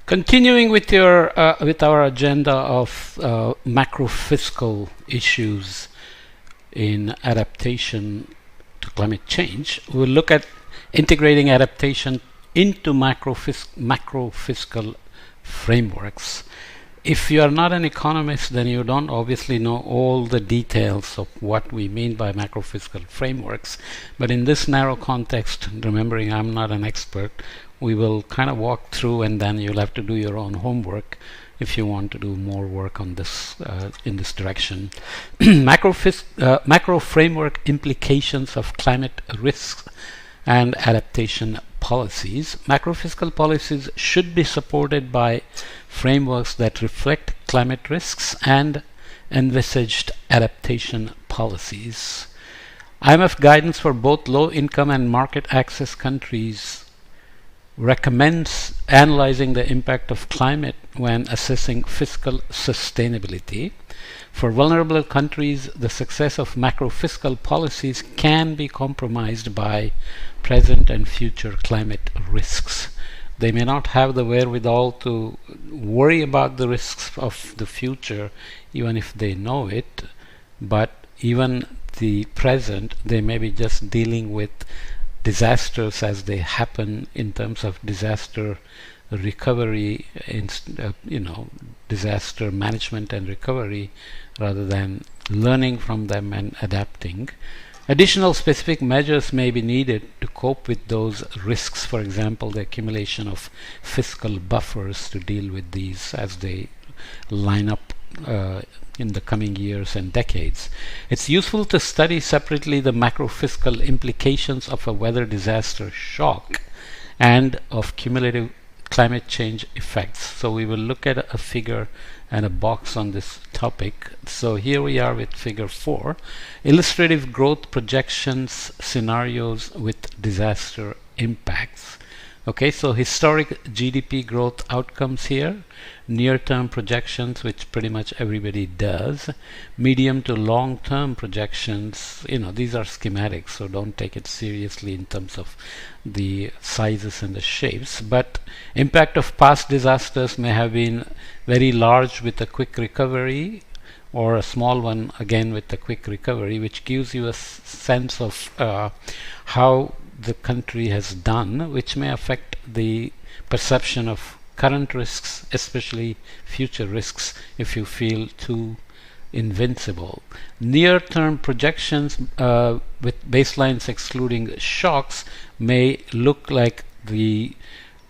Continuing with our agenda of macro fiscal issues in adaptation to climate change, we'll look at integrating adaptation into macro fiscal frameworks. If you are not an economist, then you don't obviously know all the details of what we mean by macro fiscal frameworks. But in this narrow context, remembering I'm not an expert, we will kind of walk through, and then you'll have to do your own homework if you want to do more work on this in this direction. Macro framework implications of climate risks and adaptation policies. Macro fiscal policies should be supported by frameworks that reflect climate risks and envisaged adaptation policies. IMF guidance for both low-income and market access countries recommends analyzing the impact of climate when assessing fiscal sustainability. For vulnerable countries, the success of macro fiscal policies can be compromised by present and future climate risks. They may not have the wherewithal to worry about the risks of the future, even if they know it, but even the present, they may be just dealing with disasters as they happen in terms of disaster recovery, disaster management and recovery, rather than learning from them and adapting. Additional specific measures may be needed to cope with those risks, for example, the accumulation of fiscal buffers to deal with these as they line up in the coming years and decades. It's useful to study separately the macro fiscal implications of a weather disaster shock and of cumulative climate change effects. So we will look at a figure and a box on this topic. So here we are with figure 4, illustrative growth projections scenarios with disaster impacts. Okay, so historic GDP growth outcomes here, near-term projections, which pretty much everybody does, medium to long-term projections. These are schematics, so don't take it seriously in terms of the sizes and the shapes. But impact of past disasters may have been very large with a quick recovery, or a small one again with a quick recovery, which gives you a sense of how the country has done, which may affect the perception of current risks, especially future risks, if you feel too invincible. Near-term projections with baselines excluding shocks may look like the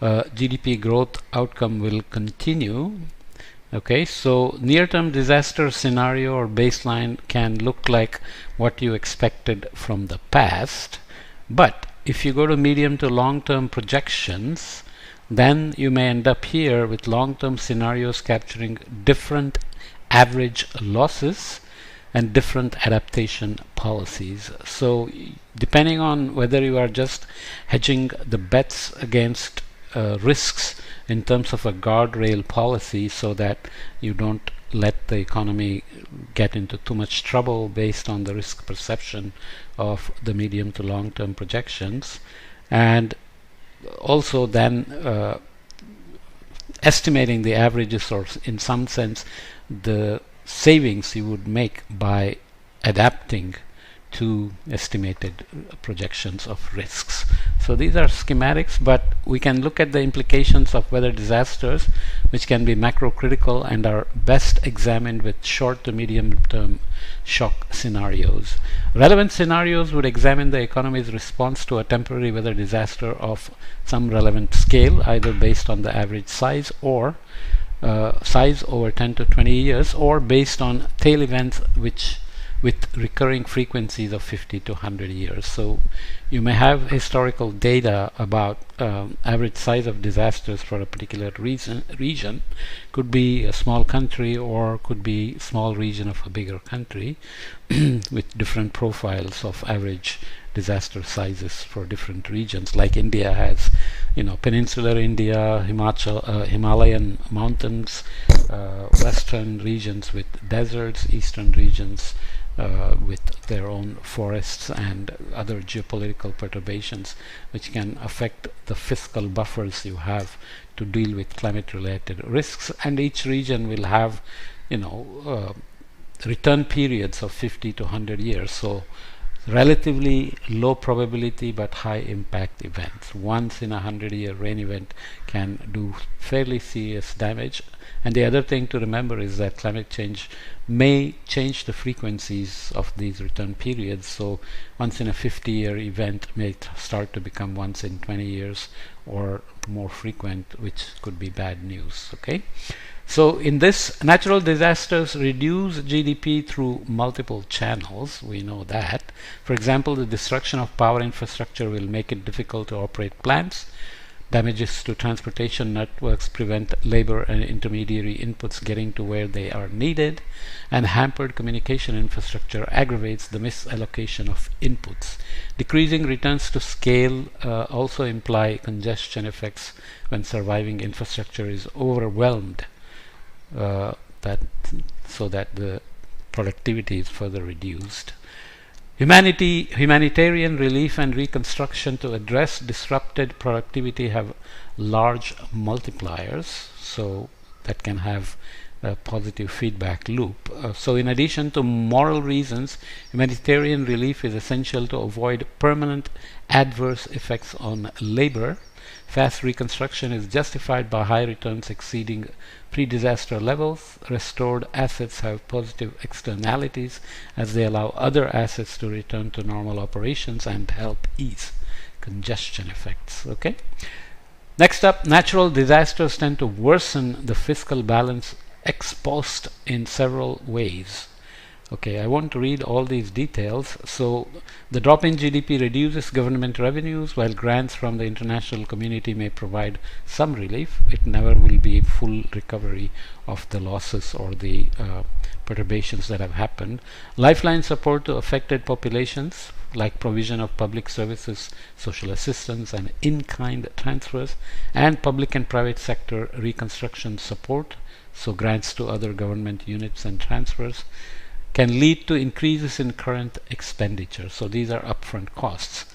GDP growth outcome will continue. Okay, so near-term disaster scenario or baseline can look like what you expected from the past, but if you go to medium to long-term projections, then you may end up here with long-term scenarios capturing different average losses and different adaptation policies. So depending on whether you are just hedging the bets against risks in terms of a guardrail policy so that you don't let the economy get into too much trouble based on the risk perception of the medium to long-term projections, and also then estimating the averages, or in some sense the savings you would make by adapting to estimated projections of risks. So these are schematics, but we can look at the implications of weather disasters, which can be macro critical and are best examined with short to medium term shock scenarios. Relevant scenarios would examine the economy's response to a temporary weather disaster of some relevant scale, either based on the average size or size over 10 to 20 years, or based on tail events with recurring frequencies of 50 to 100 years. So you may have historical data about average size of disasters for a particular region. Could be a small country or could be a small region of a bigger country with different profiles of average disaster sizes for different regions. Like India has, peninsular India, Himalayan mountains, western regions with deserts, eastern regions with their own forests and other geopolitical perturbations, which can affect the fiscal buffers you have to deal with climate-related risks. And each region will have, return periods of 50 to 100 years. So relatively low probability but high impact events. Once in a 100-year rain event can do fairly serious damage. And the other thing to remember is that climate change may change the frequencies of these return periods. So once in a 50-year event may start to become once in 20 years or more frequent, which could be bad news. Okay. So in this, natural disasters reduce GDP through multiple channels. We know that. For example, the destruction of power infrastructure will make it difficult to operate plants. Damages to transportation networks prevent labor and intermediary inputs getting to where they are needed. And hampered communication infrastructure aggravates the misallocation of inputs. Decreasing returns to scale also imply congestion effects when surviving infrastructure is overwhelmed. So that the productivity is further reduced. Humanitarian relief and reconstruction to address disrupted productivity have large multipliers, so that can have a positive feedback loop. So in addition to moral reasons, humanitarian relief is essential to avoid permanent adverse effects on labor. Fast reconstruction is justified by high returns exceeding pre-disaster levels. Restored assets have positive externalities as they allow other assets to return to normal operations and help ease congestion effects. Okay. Next up, natural disasters tend to worsen the fiscal balance ex post in several ways. Okay, I want to read all these details. So the drop in GDP reduces government revenues, while grants from the international community may provide some relief. It never will be full recovery of the losses or the perturbations that have happened. Lifeline support to affected populations, like provision of public services, social assistance, and in-kind transfers, and public and private sector reconstruction support, so grants to other government units and transfers, can lead to increases in current expenditure. So these are upfront costs.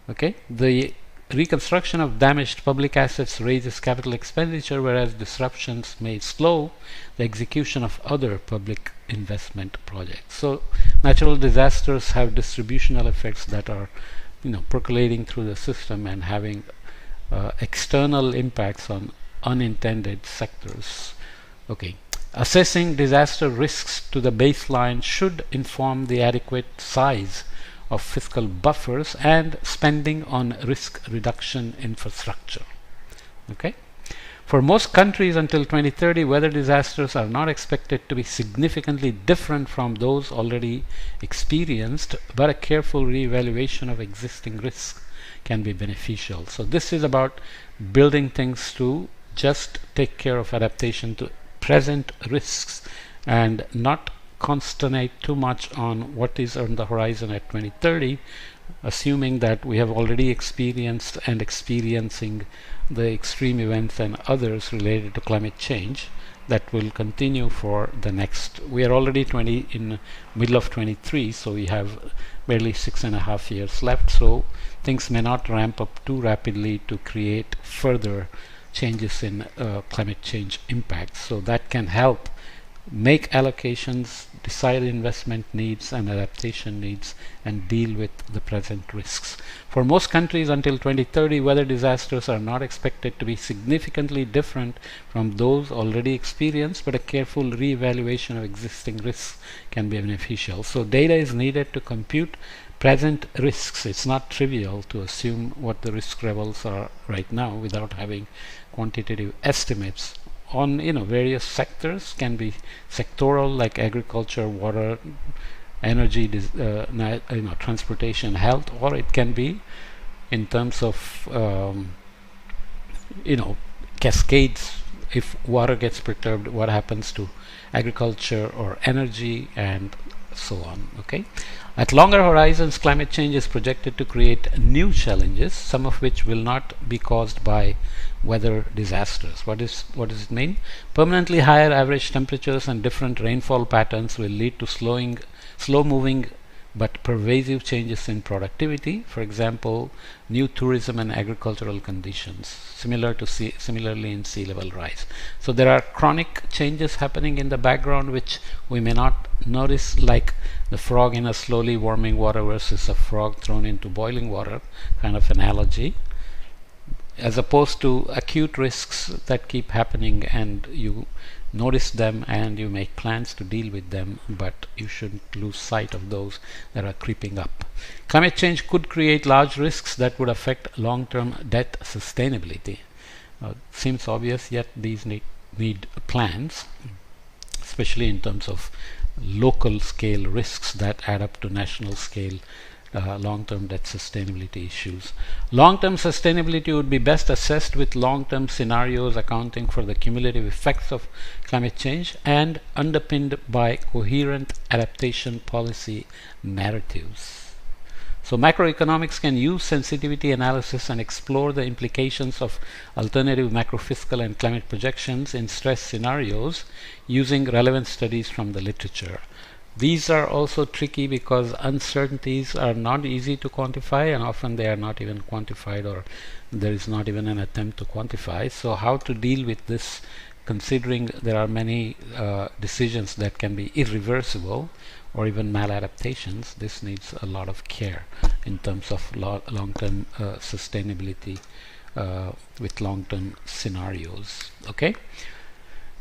Okay, the reconstruction of damaged public assets raises capital expenditure, whereas disruptions may slow the execution of other public investment projects. So natural disasters have distributional effects that are, percolating through the system and having external impacts on unintended sectors. Okay. Assessing disaster risks to the baseline should inform the adequate size of fiscal buffers and spending on risk reduction infrastructure. Okay. For most countries until 2030, weather disasters are not expected to be significantly different from those already experienced, but a careful re-evaluation of existing risks can be beneficial. So this is about building things to just take care of adaptation to present risks and not consternate too much on what is on the horizon at 2030, assuming that we have already experienced and experiencing the extreme events and others related to climate change that will continue for the next. We are already in middle of 23, so we have barely 6.5 years left, so things may not ramp up too rapidly to create further changes in climate change impacts. So that can help make allocations, decide investment needs and adaptation needs, and deal with the present risks. For most countries until 2030, weather disasters are not expected to be significantly different from those already experienced, but a careful re-evaluation of existing risks can be beneficial. So data is needed to compute present risks. It's not trivial to assume what the risk levels are right now without having quantitative estimates on various sectors. Can be sectoral, like agriculture, water, energy, transportation, health, or it can be in terms of cascades. If water gets perturbed, what happens to agriculture or energy, and so on. Okay. At longer horizons, climate change is projected to create new challenges, some of which will not be caused by weather disasters. What does it mean? Permanently higher average temperatures and different rainfall patterns will lead to slow moving but pervasive changes in productivity. For example, new tourism and agricultural conditions, similarly in sea level rise. So there are chronic changes happening in the background which we may not notice, like the frog in a slowly warming water versus a frog thrown into boiling water kind of analogy, as opposed to acute risks that keep happening and you notice them and you make plans to deal with them, but you shouldn't lose sight of those that are creeping up. Climate change could create large risks that would affect long-term debt sustainability. Seems obvious, yet these need plans, especially in terms of local scale risks that add up to national scale long-term debt sustainability issues. Long-term sustainability would be best assessed with long-term scenarios accounting for the cumulative effects of climate change and underpinned by coherent adaptation policy narratives. So macroeconomics can use sensitivity analysis and explore the implications of alternative macrofiscal and climate projections in stress scenarios using relevant studies from the literature. These are also tricky because uncertainties are not easy to quantify, and often they are not even quantified, or there is not even an attempt to quantify. So how to deal with this, considering there are many decisions that can be irreversible or even maladaptations? This needs a lot of care in terms of long-term sustainability with long-term scenarios. Okay.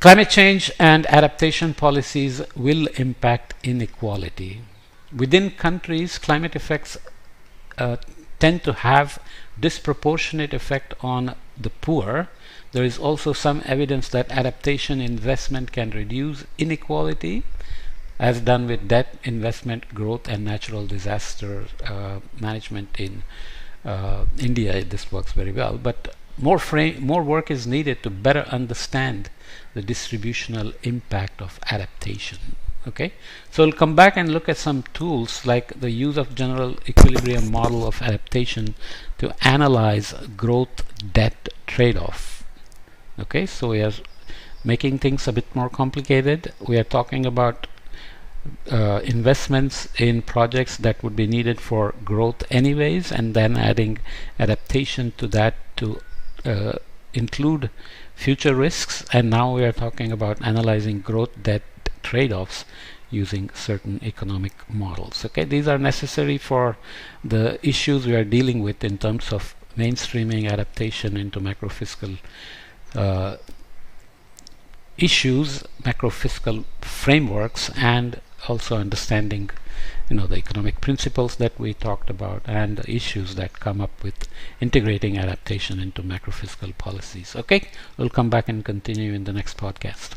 Climate change and adaptation policies will impact inequality. Within countries, climate effects tend to have disproportionate effect on the poor. There is also some evidence that adaptation investment can reduce inequality, as done with debt, investment, growth, and natural disaster management in India. This works very well, but more work is needed to better understand the distributional impact of adaptation. Okay, so we'll come back and look at some tools like the use of general equilibrium model of adaptation to analyze growth debt trade-off. Okay, so we are making things a bit more complicated. We are talking about investments in projects that would be needed for growth anyways, and then adding adaptation to that to include future risks. And now we are talking about analyzing growth debt trade-offs using certain economic models. Okay, these are necessary for the issues we are dealing with in terms of mainstreaming adaptation into macrofiscal issues, macrofiscal frameworks, and also understanding the economic principles that we talked about and the issues that come up with integrating adaptation into macrofiscal policies. Okay, we'll come back and continue in the next podcast.